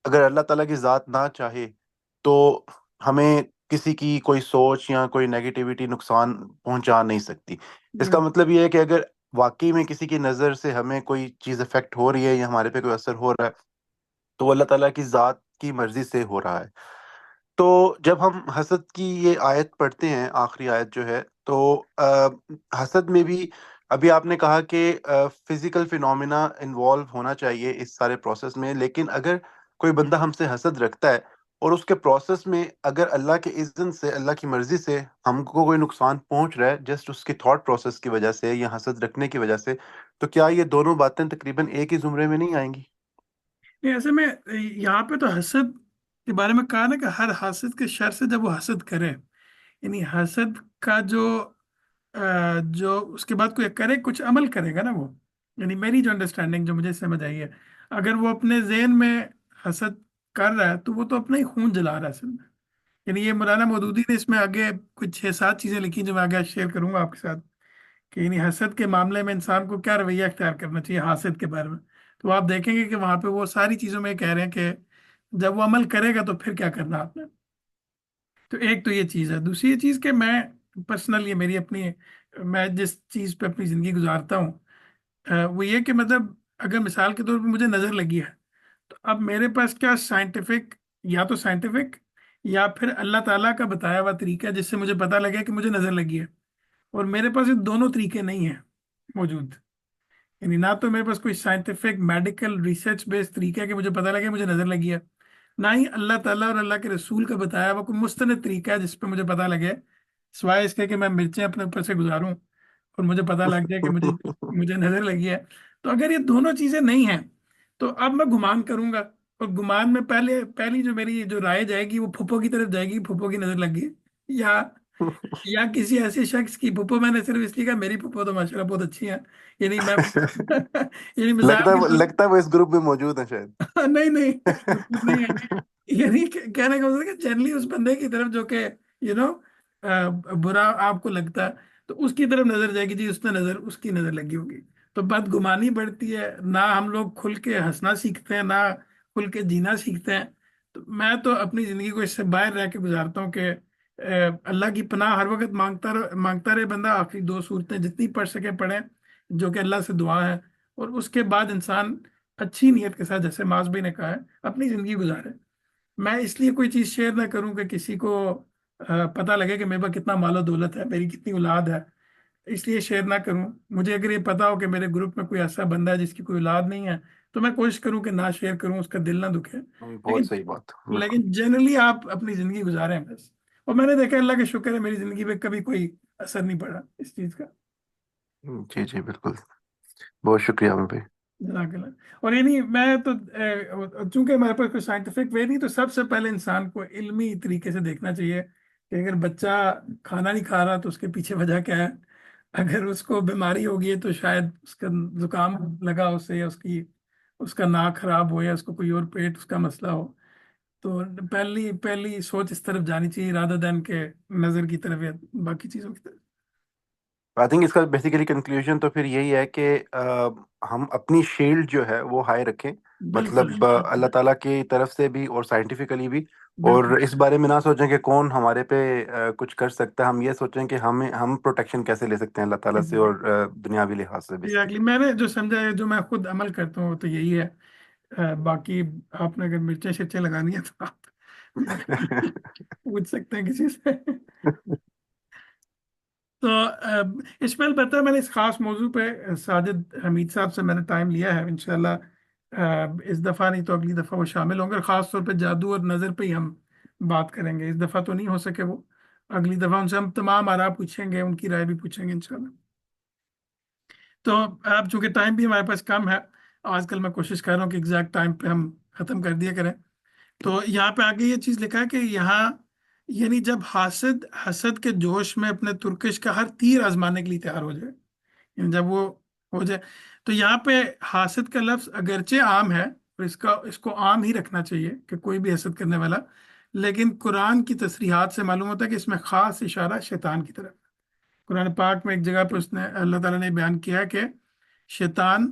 اگر اللہ تعالیٰ کی ذات نہ چاہے تو ہمیں کسی کی کوئی سوچ یا کوئی نیگیٹیوٹی نقصان پہنچا نہیں سکتی. اس کا مطلب یہ ہے کہ اگر واقعی میں کسی کی نظر سے ہمیں کوئی چیز افیکٹ ہو رہی ہے یا ہمارے پہ کوئی اثر ہو رہا ہے تو وہ اللہ تعالیٰ کی ذات کی مرضی سے ہو رہا ہے. تو جب ہم حسد کی یہ آیت پڑھتے ہیں آخری آیت جو ہے تو حسد میں بھی ابھی آپ نے کہا کہ فزیکل فینومینا انوالو ہونا چاہیے اس سارے پروسیس میں، لیکن اگر کوئی بندہ ہم سے حسد رکھتا ہے اور اس کے پروسیس میں اگر اللہ کے اذن سے اللہ کی مرضی سے ہم کو کوئی نقصان پہنچ رہا ہے جسٹ اس کی تھاٹ پروسیس کی وجہ سے یا حسد رکھنے کی وجہ سے، تو کیا یہ دونوں باتیں تقریباً ایک ہی زمرے میں نہیں آئیں گی؟ نہیں ایسے میں یہاں پہ تو حسد کے بارے میں کہا نا کہ ہر حاسد کے شر سے جب وہ حسد کرے، یعنی حسد کا جو اس کے بعد کوئی کرے کچھ عمل کرے گا نا وہ، یعنی میری جو انڈرسٹینڈنگ جو مجھے سمجھ آئی ہے اگر وہ اپنے ذہن میں حسد کر رہا ہے تو وہ تو اپنا ہی خون جلا رہا ہے اصل میں. یعنی یہ مولانا مودودی نے اس میں آگے کچھ 6-7 چیزیں لکھی جو میں آگے شیئر کروں گا آپ کے ساتھ کہ یعنی حسد کے معاملے میں انسان کو کیا رویہ اختیار کرنا چاہیے حاسد کے بارے میں، تو آپ دیکھیں گے کہ وہاں پہ وہ ساری چیزوں میں کہہ رہے ہیں کہ جب وہ عمل کرے گا تو پھر کیا کرنا آپ نے۔ تو ایک تو یہ چیز ہے، دوسری یہ چیز کہ میں پرسنل، یہ میری اپنی، میں جس چیز پہ اپنی زندگی گزارتا ہوں وہ یہ کہ مطلب اگر مثال کے طور پہ مجھے نظر لگی ہے، تو اب میرے پاس کیا سائنٹیفک، یا تو سائنٹیفک یا پھر اللہ تعالیٰ کا بتایا ہوا طریقہ ہے جس سے مجھے پتہ لگے کہ مجھے نظر لگی ہے، اور میرے پاس یہ دونوں طریقے نہیں ہیں موجود، یعنی نہ تو میرے پاس کوئی سائنٹیفک میڈیکل ریسرچ بیس طریقہ ہے کہ مجھے پتہ لگے مجھے نظر لگی ہے، نہ ہی اللہ تعالیٰ اور اللہ کے رسول کا بتایا ہوا کوئی مستند طریقہ ہے جس پہ مجھے پتہ لگے، سوائے اس کے کہ میں مرچیں اپنے اوپر سے گزاروں اور مجھے پتہ لگ جائے کہ مجھے نظر لگی ہے۔ تو اگر یہ دونوں چیزیں نہیں ہیں تو اب میں گمان کروں گا، اور گمان میں پہلی جو میری جو رائے جائے گی وہ پھپھو کی طرف جائے گی، پھپھو کی نظر لگ گئی، یا کسی ایسے شخص کی پھپھو، میں نے صرف اس لیے کہا میری پھپھو تو ماشاءاللہ بہت اچھی ہیں، یعنی میں یعنی مثال کے طور، لگتا ہے وہ اس گروپ میں موجود ہے شاید۔ نہیں نہیں بالکل نہیں ہے، یعنی کہنے کا مطلب کہ جنرلی اس بندے کی طرف جو کہ یو نو برا آپ کو لگتا ہے تو اس کی طرف نظر جائے گی، جی اس نے نظر، اس کی نظر لگی ہوگی، تو بدگمانی بڑھتی ہے، نہ ہم لوگ کھل کے ہنسنا سیکھتے ہیں، نہ کھل کے جینا سیکھتے ہیں۔ تو میں تو اپنی زندگی کو اس سے باہر رہ کے گزارتا ہوں کہ اللہ کی پناہ ہر وقت مانگتا رہے بندہ، آخری دو صورتیں جتنی پڑھ سکے پڑھے، جو کہ اللہ سے دعا ہے، اور اس کے بعد انسان اچھی نیت کے ساتھ، جیسے معاذ بھائی نے کہا ہے، اپنی زندگی گزارے۔ میں اس لیے کوئی چیز شیئر نہ کروں کہ کسی کو پتہ لگے کہ میرے پاس کتنا مال و دولت ہے، میری کتنی اولاد ہے، اس لیے شیئر نہ کروں۔ مجھے اگر یہ پتا ہو کہ میرے گروپ میں کوئی ایسا بندہ ہے جس کی کوئی اولاد نہیں ہے تو میں کوشش کروں کہ نہ شیئر کروں، اس کا دل نہ دکھے، بہت لیکن صحیح بات، بالکل۔ لیکن جنرلی آپ اپنی زندگی گزاریں بس، اور میں نے دیکھا اللہ کا شکر ہے میری زندگی پہ کبھی کوئی اثر نہیں پڑا اس چیز کا۔ جی جی بالکل، بہت شکریہ عامر بھائی۔ جزاک اللہ۔ اور یہ نہیں، میں تو چونکہ ہمارے پاس کوئی سائنٹیفک وے نہیں، تو سب سے پہلے انسان کو علمی طریقے سے دیکھنا چاہیے کہ اگر بچہ کھانا نہیں کھا رہا تو اس کے پیچھے وجہ کیا ہے، اگر اس کو بیماری ہوگی ہے تو شاید اس کا زکام لگا اسے، یا اس کا ناک خراب ہو، یا اس کو کوئی اور پیٹ اس کا مسئلہ ہو، تو پہلی سوچ اس طرف جانی چاہیے رادر دین کے نظر کی طرف یا باقی چیزوں کی طرف۔ آئی تھنک اس کا بیسیکلی کنکلوژن تو پھر یہی ہے کہ ہم اپنی شیلڈ جو ہے وہ ہائی رکھیں، بالکل مطلب اللہ تعالیٰ کی طرف سے بھی اور سائنٹیفکلی بھی، اور بالکل اس بارے میں نہ سوچیں کہ کون ہمارے پہ کچھ کر سکتا ہے، ہم یہ سوچیں کہ ہم پروٹیکشن کیسے لے سکتے ہیں اللہ تعالیٰ سے اور دنیاوی لحاظ سے ایگزیکٹلی، بیسیکلی۔ میں نے جو سمجھا ہے، جو میں خود عمل کرتا ہوں، وہ تو یہی ہے۔ باقی آپ نے اگر مرچیں شرچیں لگانی ہے تو آپ پوچھ سکتے ہیں کسی سے۔ تو اسماعیل پتہ ہے، میں نے اس خاص موضوع پہ ساجد حمید صاحب سے میں نے ٹائم لیا ہے، انشاءاللہ اس دفعہ نہیں تو اگلی دفعہ وہ شامل ہوں گے، اور خاص طور پہ جادو اور نظر پہ ہی ہم بات کریں گے۔ اس دفعہ تو نہیں ہو سکے وہ، اگلی دفعہ ان سے ہم تمام آراء پوچھیں گے، ان کی رائے بھی پوچھیں گے انشاءاللہ۔ تو اب چونکہ ٹائم بھی ہمارے پاس کم ہے، آج کل میں کوشش کر رہا ہوں کہ ایگزیکٹ ٹائم پہ ہم ختم کر دیا کریں۔ تو یہاں پہ آگے یہ چیز لکھا ہے کہ یہاں یعنی جب حسد کے جوش میں اپنے ترکش کا ہر تیر آزمانے کے لیے تیار ہو جائے، یعنی جب وہ ہو جائے، تو یہاں پہ حاسد کا لفظ اگرچہ عام ہے، اور اس کو عام ہی رکھنا چاہیے کہ کوئی بھی حسد کرنے والا، لیکن قرآن کی تصریحات سے معلوم ہوتا ہے کہ اس میں خاص اشارہ شیطان کی طرف۔ قرآن پاک میں ایک جگہ پہ اس نے، اللہ تعالیٰ نے بیان کیا کہ شیطان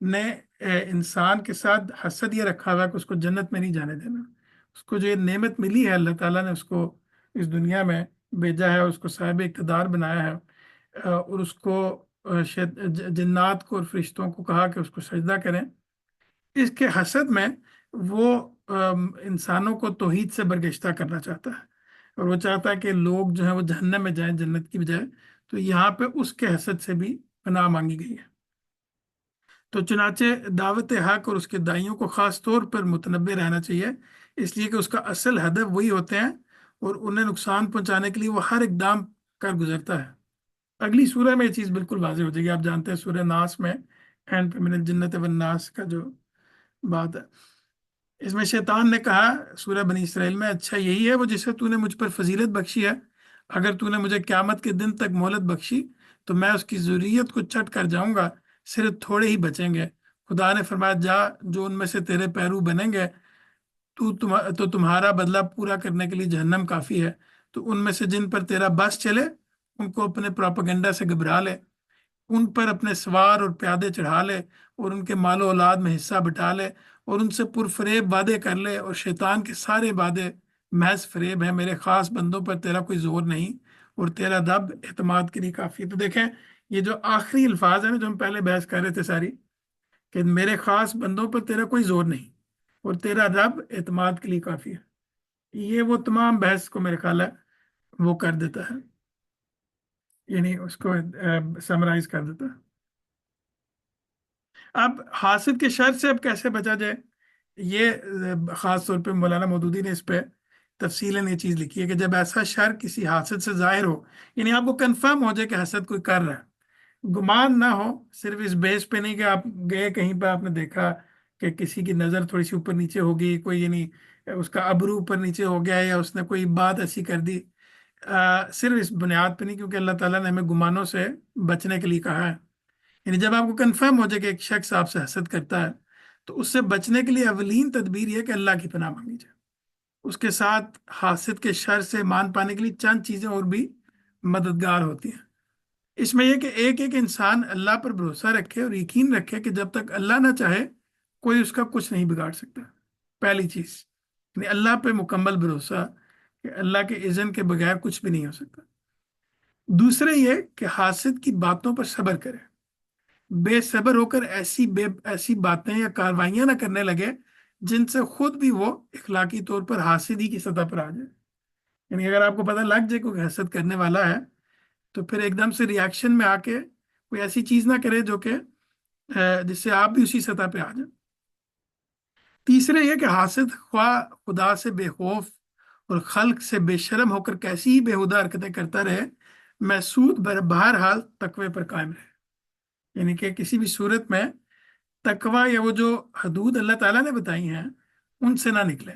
نے انسان کے ساتھ حسد یہ رکھا ہوا ہے کہ اس کو جنت میں نہیں جانے دینا، اس کو جو یہ نعمت ملی ہے، اللہ تعالیٰ نے اس کو اس دنیا میں بھیجا ہے، اس کو صاحب اقتدار بنایا ہے، اور اس کو جنات کو اور فرشتوں کو کہا کہ اس کو سجدہ کریں، اس کے حسد میں وہ انسانوں کو توحید سے برگشتہ کرنا چاہتا ہے، اور وہ چاہتا ہے کہ لوگ جو ہیں وہ جہنم میں جائیں جنت کی بجائے۔ تو یہاں پہ اس کے حسد سے بھی پناہ مانگی گئی ہے۔ تو چنانچہ دعوت حق اور اس کے دائیوں کو خاص طور پر متنبع رہنا چاہیے، اس لیے کہ اس کا اصل ہدف وہی ہوتے ہیں، اور انہیں نقصان پہنچانے کے لیے وہ ہر اقدام کر گزرتا ہے۔ اگلی سورہ میں یہ چیز بالکل واضح ہو جائے گی، آپ جانتے ہیں سورہ ناس میں اینڈ پہ من الجنت والناس کا جو بات ہے، اس میں شیطان نے کہا سورہ بنی اسرائیل میں، اچھا یہی ہے وہ جسے تو نے مجھ پر فضیلت بخشی ہے، اگر تو نے مجھے قیامت کے دن تک مہلت بخشی تو میں اس کی ذریت کو چٹ کر جاؤں گا، صرف تھوڑے ہی بچیں گے۔ خدا نے فرمایا، جا، جو ان میں سے تیرے پیرو بنیں گے تو تمہارا بدلہ پورا کرنے کے لیے جہنم کافی ہے، تو ان میں سے جن پر تیرا بس چلے ان کو اپنے پروپیگنڈا سے گھبرا لے، ان پر اپنے سوار اور پیادے چڑھا لے اور ان کے مال و اولاد میں حصہ بٹا لے اور ان سے پرفریب وعدے کر لے، اور شیطان کے سارے وعدے محض فریب ہیں۔ میرے خاص بندوں پر تیرا کوئی زور نہیں، اور تیرا رب اعتماد کے لیے کافی ہے۔ تو دیکھیں یہ جو آخری الفاظ ہیں نا، جو ہم پہلے بحث کر رہے تھے ساری، کہ میرے خاص بندوں پر تیرا کوئی زور نہیں اور تیرا رب اعتماد کے لیے کافی ہے، یہ وہ تمام بحث کو میرے خیال ہے وہ کر دیتا ہے، یعنی اس کو سمرائز کر دیتا ہے۔ اب حاسد کے شر سے اب کیسے بچا جائے، یہ خاص طور پہ مولانا مودودی نے اس پہ تفصیلاً یہ چیز لکھی ہے کہ جب ایسا شر کسی حاسد سے ظاہر ہو، یعنی آپ کو کنفرم ہو جائے کہ حسد کوئی کر رہا ہے، گمان نہ ہو، صرف اس بیس پہ نہیں کہ آپ گئے کہیں پہ آپ نے دیکھا کہ کسی کی نظر تھوڑی سی اوپر نیچے ہوگی، کوئی یعنی اس کا ابرو اوپر نیچے ہو گیا یا اس نے کوئی بات ایسی کر دی، صرف اس بنیاد پہ نہیں، کیونکہ اللہ تعالیٰ نے ہمیں گمانوں سے بچنے کے لیے کہا ہے۔ یعنی جب آپ کو کنفرم ہو جائے کہ ایک شخص آپ سے حسد کرتا ہے، تو اس سے بچنے کے لیے اولین تدبیر یہ کہ اللہ کی پناہ مانگی جائے۔ اس کے ساتھ حاسد کے شر سے مان پانے کے لیے چند چیزیں اور بھی مددگار ہوتی ہیں۔ اس میں یہ کہ ایک ایک انسان اللہ پر بھروسہ رکھے اور یقین رکھے کہ جب تک اللہ نہ چاہے کوئی اس کا کچھ نہیں بگاڑ سکتا۔ پہلی چیز یعنی اللہ پہ مکمل بھروسہ کہ اللہ کے اذن کے بغیر کچھ بھی نہیں ہو سکتا۔ دوسرے یہ کہ حاسد کی باتوں پر صبر کرے، بے صبر ہو کر ایسی باتیں یا کاروائیاں نہ کرنے لگے جن سے خود بھی وہ اخلاقی طور پر حاسد ہی کی سطح پر آ جائے۔ یعنی اگر آپ کو پتہ لگ جائے کوئی حسد کرنے والا ہے، تو پھر ایک دم سے ریاکشن میں آ کے کوئی ایسی چیز نہ کرے جو کہ جس سے آپ بھی اسی سطح پہ آ جائیں۔ تیسرے یہ کہ حاسد خواہ خدا سے بے خوف اور خلق سے بے شرم ہو کر کیسی ہی بےہودہ حرکتیں کرتا رہے، محسود بہرحال تقوی پر قائم رہے۔ یعنی کہ کسی بھی صورت میں تقوی یا وہ جو حدود اللہ تعالیٰ نے بتائی ہیں ان سے نہ نکلے۔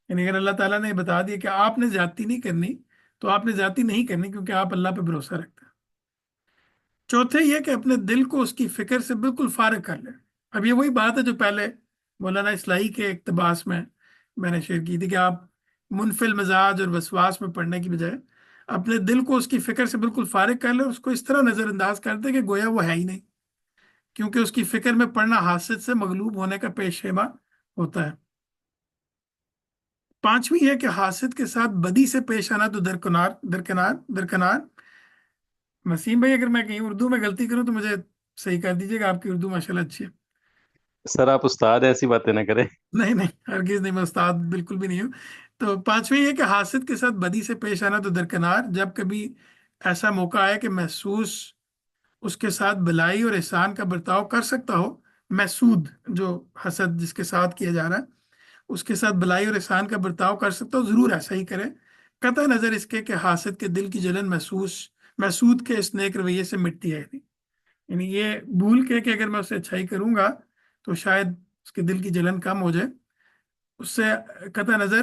یعنی اگر اللہ تعالیٰ نے بتا دیا کہ آپ نے زیادتی نہیں کرنی، تو آپ نے زیادتی نہیں کرنی، کیونکہ آپ اللہ پہ بھروسہ رکھتے ہیں۔ چوتھے یہ کہ اپنے دل کو اس کی فکر سے بالکل فارغ کر لیں۔ اب یہ وہی بات ہے جو پہلے مولانا اصلاحی کے اقتباس میں نے شیئر کی تھی، کہ آپ منفل مزاج اور وسواس میں پڑھنے کی بجائے اپنے دل کو اس کی فکر سے بالکل فارغ کر لیں، اس کو اس طرح نظر انداز کر دیں کہ گویا وہ ہے ہی نہیں، کیونکہ اس کی فکر میں پڑنا حاسد سے مغلوب ہونے کا پیش خیمہ ہوتا ہے۔ پانچویں ہے کہ حاسد کے ساتھ بدی سے پیش آنا تو درکنار درکنار درکنار۔ وسیم بھائی اگر میں کہیں اردو میں غلطی کروں تو مجھے صحیح کر دیجیے گا، آپ کی اردو ماشاءاللہ اچھی ہے۔ سر آپ استاد ایسی باتیں نہ کریں۔ نہیں نہیں، ہرگز نہیں، میں استاد بالکل بھی نہیں ہوں۔ تو پانچویں یہ کہ حاسد کے ساتھ بدی سے پیش آنا تو درکنار، جب کبھی ایسا موقع آئے کہ محسوس اس کے ساتھ بلائی اور احسان کا برتاؤ کر سکتا ہو، محسود جو حسد جس کے ساتھ کیا جا رہا ہے اس کے ساتھ بلائی اور احسان کا برتاؤ کر سکتا ہو، ضرور ایسا ہی کرے، قطع نظر اس کے کہ حاسد کے دل کی جلن محسود کے اس نیک رویے سے مٹتی ہے نہیں۔ یعنی یہ بھول کے کہ اگر میں اسے اچھائی کروں گا تو شاید اس کے دل کی جلن کم ہو جائے، اس سے قطع نظر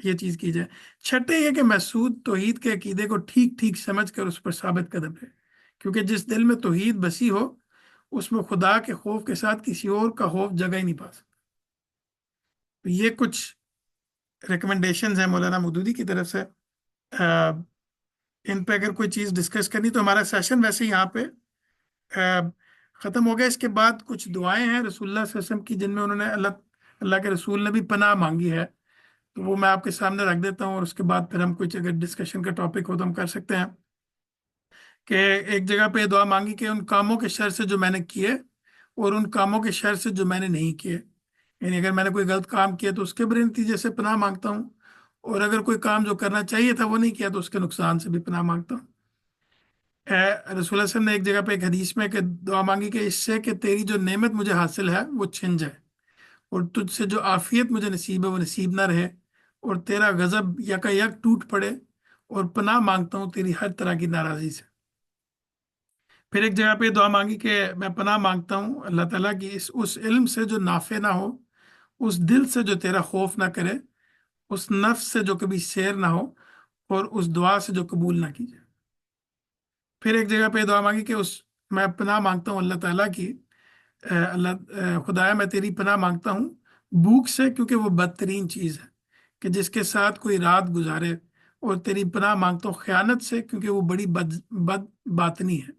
یہ چیز کی جائے۔ چھٹے یہ کہ محسود توحید کے عقیدے کو ٹھیک ٹھیک سمجھ کر اس پر ثابت قدم رہے، کیونکہ جس دل میں توحید بسی ہو اس میں خدا کے خوف کے ساتھ کسی اور کا خوف جگہ ہی نہیں پا سکتا۔ تو یہ کچھ ریکمنڈیشنز ہیں مولانا مودودی کی طرف سے۔ ان پہ اگر کوئی چیز ڈسکس کرنی تو ہمارا سیشن ویسے یہاں پہ ختم ہو گیا۔ اس کے بعد کچھ دعائیں ہیں رسول اللہ صلی اللہ علیہ وسلم کی، جن میں انہوں نے اللہ کے رسول نے بھی پناہ مانگی ہے، تو وہ میں آپ کے سامنے رکھ دیتا ہوں، اور اس کے بعد پھر ہم کچھ اگر ڈسکشن کا ٹاپک ہو تو ہم کر سکتے ہیں۔ کہ ایک جگہ پہ دعا مانگی کہ ان کاموں کے شر سے جو میں نے کیے اور ان کاموں کے شر سے جو میں نے نہیں کیے، یعنی اگر میں نے کوئی غلط کام کیا تو اس کے برے نتیجے سے پناہ مانگتا ہوں، اور اگر کوئی کام جو کرنا چاہیے تھا وہ نہیں کیا تو اس کے نقصان سے بھی پناہ مانگتا ہوں۔ رسول اللہ صلی اللہ علیہ وسلم نے ایک جگہ پہ ایک حدیث میں کہ دعا مانگی کہ اس سے کہ تیری جو نعمت مجھے حاصل ہے وہ چھن جائے، اور تجھ سے جو عافیت مجھے نصیب ہے وہ نصیب نہ رہے، اور تیرا غضب یکا یک ٹوٹ پڑے، اور پناہ مانگتا ہوں تیری ہر طرح کی ناراضی سے۔ پھر ایک جگہ پہ دعا مانگی کہ میں پناہ مانگتا ہوں اللہ تعالیٰ کی اس علم سے جو نافع نہ ہو، اس دل سے جو تیرا خوف نہ کرے، اس نفس سے جو کبھی سیر نہ ہو، اور اس دعا سے جو قبول نہ کی جائے۔ پھر ایک جگہ پہ دعا مانگی کہ میں پناہ مانگتا ہوں اللہ تعالیٰ کی، خدایا میں تیری پناہ مانگتا ہوں بھوک سے، کیونکہ وہ بدترین چیز ہے کہ جس کے ساتھ کوئی رات گزارے، اور تیری پناہ مانگتا ہوں خیانت سے، کیونکہ وہ بڑی بد باطنی ہے۔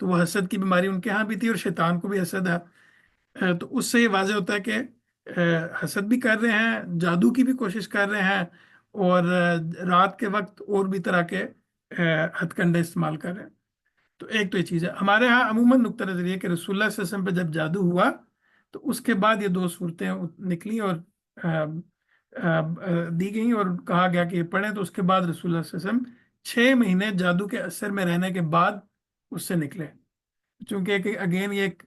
تو وہ حسد کی بیماری ان کے ہاں بھی تھی، اور شیطان کو بھی حسد ہے۔ تو اس سے یہ واضح ہوتا ہے کہ حسد بھی کر رہے ہیں، جادو کی بھی کوشش کر رہے ہیں، اور رات کے وقت اور بھی طرح کے ہتھ کنڈے استعمال کر رہے ہیں۔ تو ایک تو یہ چیز ہے ہمارے ہاں عموماً نقطہ نظر یہ کہ رسول اللہ صلی اللہ علیہ وسلم پہ جب جادو ہوا تو اس کے بعد یہ 2 صورتیں نکلی اور دی گئیں، اور کہا گیا کہ یہ پڑھیں۔ تو اس کے بعد رسول اللہ صلی اللہ علیہ وسلم 6 مہینے جادو کے اثر میں رہنے کے بعد اس سے نکلے، چونکہ اگین یہ ایک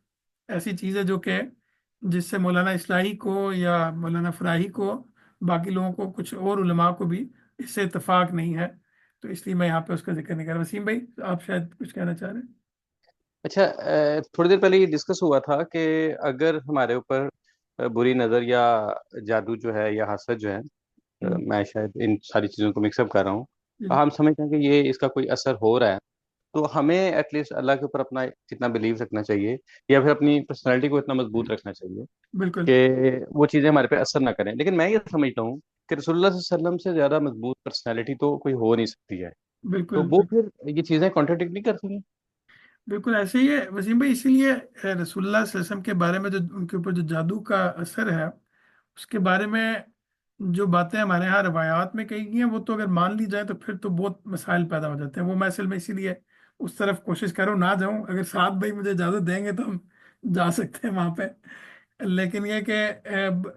ایسی چیز ہے جو کہ جس سے مولانا اصلاحی کو یا مولانا فراہی کو، باقی لوگوں کو، کچھ اور علماء کو بھی اس سے اتفاق نہیں ہے، تو اس لیے میں یہاں پہ اس کا ذکر نہیں کر رہا۔ وسیم بھائی آپ شاید کچھ کہنا چاہ رہے ہیں؟ اچھا، تھوڑی دیر پہلے یہ ڈسکس ہوا تھا کہ اگر ہمارے اوپر بری نظر یا جادو جو ہے یا حسد جو ہے، میں شاید ان ساری چیزوں کو مکس اپ کر رہا ہوں، ہم سمجھتے ہیں کہ یہ اس کا کوئی اثر ہو رہا ہے، تو ہمیں ایٹ لیسٹ اللہ کے اوپر اپنا کتنا بلیو رکھنا چاہیے، یا پھر اپنی پرسنالٹی کو اتنا مضبوط رکھنا چاہیے بالکل کہ وہ چیزیں ہمارے پہ اثر نہ کریں۔ لیکن میں یہ سمجھتا ہوں کہ رسول اللہ صلی اللہ علیہ وسلم سے زیادہ مضبوط پرسنالٹی تو کوئی ہو نہیں سکتی ہے، تو بالکل وہ پھر یہ چیزیں کانٹرڈکٹ نہیں کرتی ہیں؟ بالکل ایسے ہی ہے وسیم بھائی، اسی لیے رسول اللہ صلی اللہ علیہ وسلم کے بارے میں جو ان کے اوپر جو جادو کا اثر ہے اس کے بارے میں جو باتیں ہمارے ہاں روایات میں کہی گئی ہیں، وہ تو اگر مان لی جائے تو پھر تو بہت مسائل پیدا ہو جاتے ہیں۔ وہ میں اصل میں اسی لیے اس طرف کوشش کروں نہ جاؤں، اگر ساتھ بھائی مجھے اجازت دیں گے تو ہم جا سکتے ہیں وہاں پہ۔ لیکن یہ کہ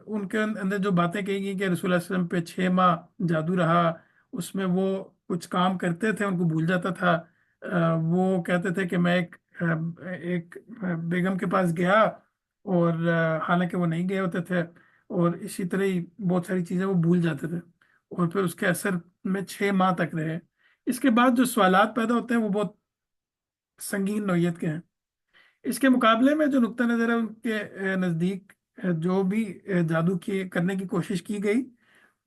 ان کے اندر جو باتیں کہی گئی کہ رسول اللہ صلی اللہ علیہ وسلم پہ 6 ماہ جادو رہا، اس میں وہ کچھ کام کرتے تھے ان کو بھول جاتا تھا۔ وہ کہتے تھے کہ میں ایک بیگم کے پاس گیا، اور حالانکہ وہ نہیں گئے ہوتے تھے، اور اسی طرح ہی بہت ساری چیزیں وہ بھول جاتے تھے، اور پھر اس کے اثر میں 6 ماہ تک رہے۔ اس کے بعد جو سوالات پیدا ہوتے ہیں وہ بہت سنگین نوعیت کے ہیں۔ اس کے مقابلے میں جو نقطہ نظر ہے ان کے نزدیک جو بھی جادو کی کرنے کی کوشش کی گئی،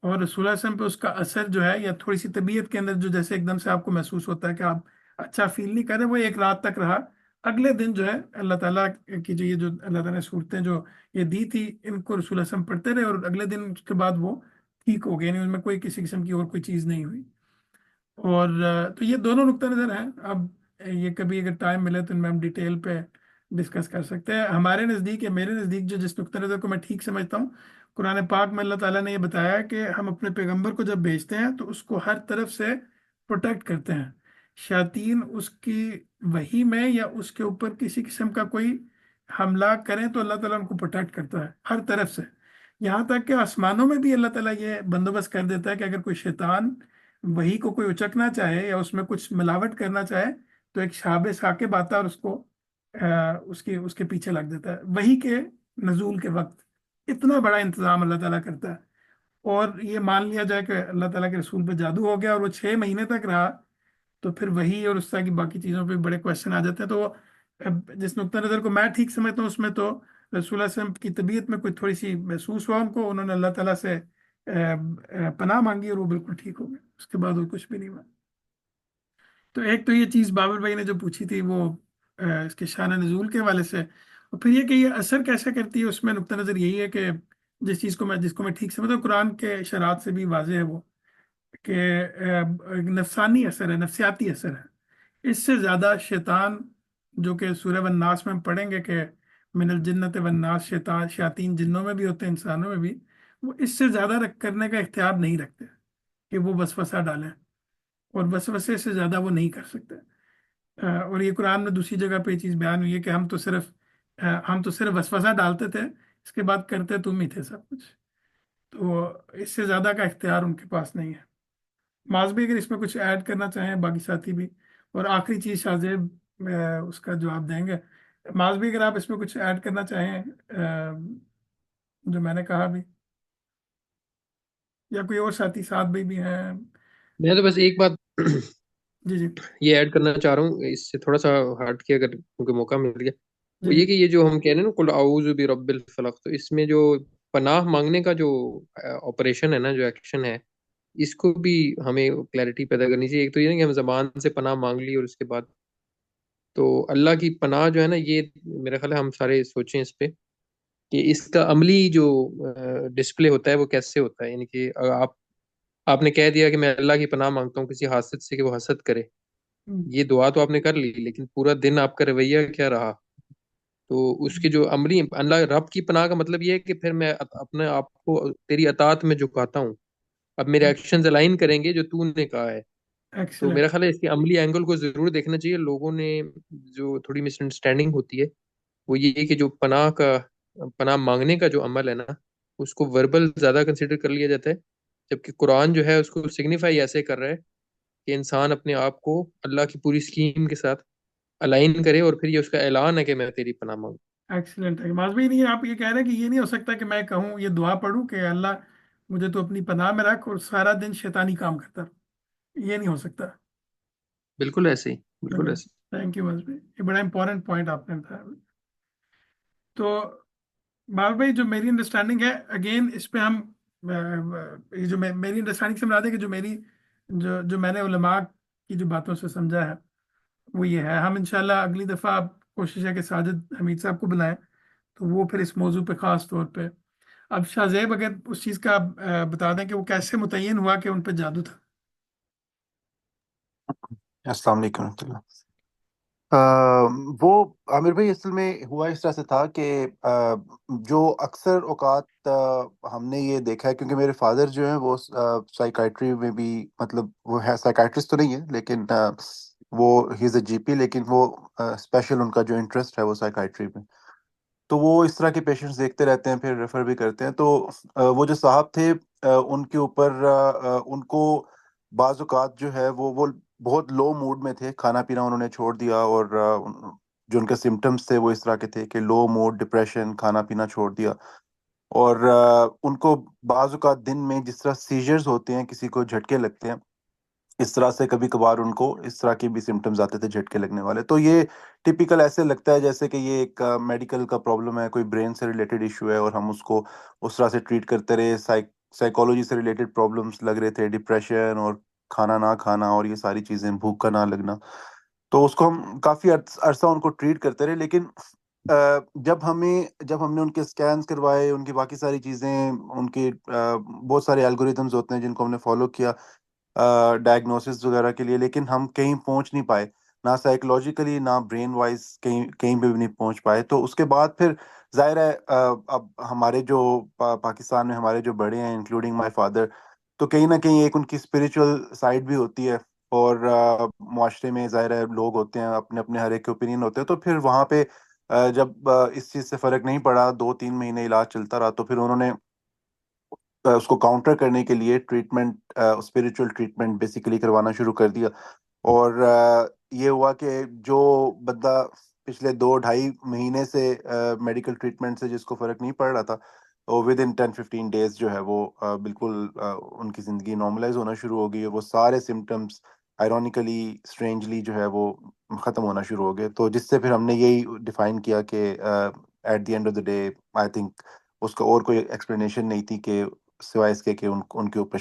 اور رسول اللہ صلی اللہ علیہ وسلم پہ اس کا اثر جو ہے، یا تھوڑی سی طبیعت کے اندر جو جیسے ایک دم سے آپ کو محسوس ہوتا ہے کہ آپ اچھا فیل نہیں کر رہے، وہ ایک رات تک رہا۔ اگلے دن جو ہے اللہ تعالیٰ کی جو یہ جو اللہ تعالیٰ نے صورتیں جو یہ دی تھی ان کو رسول اللہ صلی اللہ علیہ وسلم پڑھتے رہے، اور اگلے دن اس کے بعد وہ ٹھیک ہو گئے، یعنی ان میں کوئی کسی قسم کی اور کوئی چیز نہیں ہوئی۔ اور تو یہ دونوں نقطہ نظر ہیں۔ اب یہ کبھی اگر ٹائم ملے تو ان میں ہم ڈیٹیل پہ ڈسکس کر سکتے ہیں۔ ہمارے نزدیک یا میرے نزدیک جو جس نقطہ نظر کو میں ٹھیک سمجھتا ہوں، قرآن پاک میں اللہ تعالیٰ نے یہ بتایا کہ ہم اپنے پیغمبر کو جب بھیجتے ہیں تو اس کو ہر طرف سے پروٹیکٹ کرتے ہیں۔ شیاطین اس کی وحی میں یا اس کے اوپر کسی قسم کا کوئی حملہ کریں تو اللہ تعالیٰ ان کو پروٹیکٹ کرتا ہے ہر طرف سے، یہاں تک کہ آسمانوں میں بھی اللہ تعالیٰ یہ بندوبست کر دیتا ہے کہ اگر کوئی شیطان وہی کو کوئی اچکنا چاہے یا اس میں کچھ ملاوٹ کرنا چاہے تو ایک شہاب ثاقب آتا ہے اور اس کو اس کے پیچھے لگ دیتا ہے وہی کے نزول کے وقت۔ اتنا بڑا انتظام اللہ تعالیٰ کرتا ہے، اور یہ مان لیا جائے کہ اللہ تعالیٰ کے رسول پہ جادو ہو گیا اور وہ 6 مہینے تک رہا، تو پھر وہی اور اس طرح کی باقی چیزوں پہ بڑے کوشچن آ جاتے ہیں۔ تو جس نقطہ نظر کو میں ٹھیک سمجھتا ہوں اس میں تو رسول اللہ صلی اللہ علیہ وسلم کی طبیعت میں کوئی تھوڑی سی محسوس ہوا ان کو، انہوں نے اللہ تعالیٰ سے پناہ مانگی اور وہ بالکل ٹھیک ہو گئے، اس کے بعد وہ کچھ بھی نہیں ہوا۔ تو ایک تو یہ چیز بابر بھائی نے جو پوچھی تھی وہ اس کے شان نزول کے حوالے سے، اور پھر یہ کہ یہ اثر کیسا کرتی ہے، اس میں نقطہ نظر یہی ہے کہ جس کو میں ٹھیک سمجھتا ہوں قرآن کے اشارات سے بھی واضح ہے وہ کہ ایک نفسانی اثر ہے، نفسیاتی اثر ہے۔ اس سے زیادہ شیطان، جو کہ سورہ والناس میں ہم پڑھیں گے کہ من الجنت والناس، شیاطین جنوں میں بھی ہوتے ہیں انسانوں میں بھی، وہ اس سے زیادہ کرنے کا اختیار نہیں رکھتے کہ وہ وسوسہ ڈالیں، اور وسوسے سے زیادہ وہ نہیں کر سکتے۔ اور یہ قرآن میں دوسری جگہ پہ یہ چیز بیان ہوئی ہے کہ ہم تو صرف وسوسہ ڈالتے تھے، اس کے بعد کرتے تم ہی تھے سب کچھ، تو اس سے زیادہ کا اختیار ان کے پاس نہیں ہے۔ معاذ بھی اگر اس میں کچھ ایڈ کرنا چاہیں، باقی ساتھی بھی، اور آخری چیز شاہ زیب اس کا جواب دیں گے۔ معاذ بھی اگر آپ اس میں کچھ ایڈ کرنا چاہیں جو میں نے کہا بھی، یا کوئی اور ساتھی ساتھ بھی ہیں۔ میں تو بس ایک بات جی جی یہ ایڈ کرنا چاہ رہا ہوں، اس سے تھوڑا سا ہٹ کے اگر کیونکہ موقع مل گیا، جی وہ یہ کہ یہ جو ہم کہہ رہے ہیں نا قل اعوذ برب الفلق، تو اس میں جو پناہ مانگنے کا جو آپریشن ہے نا، جو ایکشن ہے، اس کو بھی ہمیں کلیئرٹی پیدا کرنی چاہیے۔ ایک تو یہ نا کہ ہم زبان سے پناہ مانگ لی، اور اس کے بعد تو اللہ کی پناہ جو ہے نا، یہ میرا خیال ہے ہم سارے سوچیں اس پہ کہ اس کا عملی جو ڈسپلے ہوتا ہے وہ کیسے ہوتا ہے۔ یعنی کہ آپ نے کہہ دیا کہ میں اللہ کی پناہ مانگتا ہوں کسی حاسد سے کہ وہ حسد کرے، یہ دعا تو آپ نے کر لی، لیکن پورا دن آپ کا رویہ کیا رہا؟ تو اس کے جو عملی اللہ رب کی پناہ کا مطلب یہ ہے کہ پھر میں اپنے آپ کو تیری اطاعت میں جھکاتا ہوں، اب میرے ایکشنز الائن کریں گے جو تو نے کہا ہے. تو میرا ایکسلنٹ. خیال ہے اس کے عملی اینگل کو ضرور دیکھنا چاہیے. لوگوں نے جو تھوڑی مس انڈرسٹینڈنگ ہوتی ہے وہ یہ کہ جو پناہ مانگنے کا جو عمل ہے نا، اس کو وربل زیادہ کنسیڈر کر لیا جاتا ہے، جبکہ قرآن جو ہے اس کو سگنیفائی ایسے کر رہا ہے کہ انسان اپنے آپ کو اللہ کی پوری اسکیم کے ساتھ الائن کرے، اور پھر یہ اس کا اعلان ہے کہ میں تیری پناہ مانگوں. ایکسلنٹ ہے معاذ بھائی. نہیں آپ یہ کہہ رہے ہیں کہ یہ نہیں ہو سکتا کہ میں کہوں یہ دعا پڑھوں کہ اللہ مجھے تو اپنی پناہ میں رکھ اور سارا دن شیطانی کام کرتا رہوں. یہ نہیں ہو سکتا. بالکل ایسے ہی، بالکل ایسے. تھینک یو معاذ بھائی, یہ بڑا امپورٹنٹ پوائنٹ آپ نے بتایا. تو معاذ بھائی جو میری انڈرسٹینڈنگ ہے اگین اس پہ ہم یہ جو میری انڈرسٹینڈنگ سے مراد ہے کہ جو میں نے علماء کی جو باتوں سے سمجھا ہے وہ یہ ہے. ہم انشاءاللہ اگلی دفعہ کوشش ہے کہ ساجد حمید صاحب کو بلائیں تو وہ پھر اس موضوع پہ خاص طور پہ. اب شاہ زیب اگر اس چیز کا بتا دیں کہ وہ کیسے متعین ہوا کہ ان پہ جادو تھا. السلام علیکم ورحمۃ اللہ. وہ عامر بھائی اصل میں ہوا اس طرح سے تھا کہ جو اکثر اوقات ہم نے یہ دیکھا ہے، کیونکہ میرے فادر جو ہیں وہ سائیکائٹری میں بھی، مطلب وہ ہے سائیکائٹرسٹ تو نہیں ہے لیکن وہ ہی از اے جی پی، لیکن وہ اسپیشل ان کا جو انٹرسٹ ہے وہ سائیکائٹری میں. تو وہ اس طرح کے پیشنٹس دیکھتے رہتے ہیں، پھر ریفر بھی کرتے ہیں. تو وہ جو صاحب تھے ان کے اوپر ان کو بعض اوقات جو ہے وہ بہت لو موڈ میں تھے، کھانا پینا انہوں نے چھوڑ دیا، اور جو ان کے سمٹمز تھے وہ اس طرح کے تھے کہ لو موڈ، ڈپریشن، کھانا پینا چھوڑ دیا. اور ان کو بعض اوقات دن میں جس طرح سیجرز ہوتے ہیں، کسی کو جھٹکے لگتے ہیں، اس طرح سے کبھی کبھار ان کو اس طرح کے بھی سمٹمز آتے تھے جھٹکے لگنے والے. تو یہ ٹپیکل ایسے لگتا ہے جیسے کہ یہ ایک میڈیکل کا پرابلم ہے، کوئی برین سے ریلیٹڈ ایشو ہے، اور ہم اس کو اس طرح سے ٹریٹ کرتے رہے. سائیکالوجی سے ریلیٹڈ پرابلمس لگ رہے تھے، ڈپریشن اور کھانا نہ کھانا اور یہ ساری چیزیں، بھوک کا نہ لگنا. تو اس کو ہم کافی عرصہ ان کو ٹریٹ کرتے رہے. لیکن جب ہم نے ان کے سکینز کروائے، ان کی باقی ساری چیزیں، ان کے بہت سارے الگوریتمز ہوتے ہیں جن کو ہم نے فالو کیا ڈائگنوسس وغیرہ کے لیے، لیکن ہم کہیں پہنچ نہیں پائے، نہ سائیکولوجیکلی نہ برین وائز، کہیں پہ بھی نہیں پہنچ پائے. تو اس کے بعد پھر ظاہر ہے اب ہمارے جو پاکستان میں ہمارے جو بڑے ہیں انکلوڈنگ مائی فادر، تو کہیں نہ کہیں ایک ان کی اسپریچول سائڈ بھی ہوتی ہے، اور معاشرے میں ظاہر ہے لوگ ہوتے ہیں، اپنے اپنے ہر ایک کے اوپینین ہوتے ہیں. تو پھر وہاں پہ جب اس چیز سے فرق نہیں پڑا، 2-3 مہینے علاج چلتا رہا، تو پھر انہوں نے اس کو کاؤنٹر کرنے کے لیے ٹریٹمنٹ، اسپریچول ٹریٹمنٹ بیسیکلی کروانا شروع کر دیا. اور یہ ہوا کہ جو بندہ پچھلے 2-2.5 مہینے سے میڈیکل ٹریٹمنٹ سے جس کو فرق نہیں پڑ رہا تھا، وہ ود ان 10-15 ڈیز جو ہے وہ بالکل ان کی زندگی نارملائز ہونا شروع ہو گئی، اور وہ سارے سمٹمس آئرونیکلی، اسٹرینجلی جو ہے وہ ختم ہونا شروع ہو گئے. تو جس سے پھر ہم نے یہی ڈیفائن کیا کہ at the end of the day I think اس کا اور کوئی ایکسپلینیشن نہیں تھی کہ سوائے اس کے کہ ان کے اوپر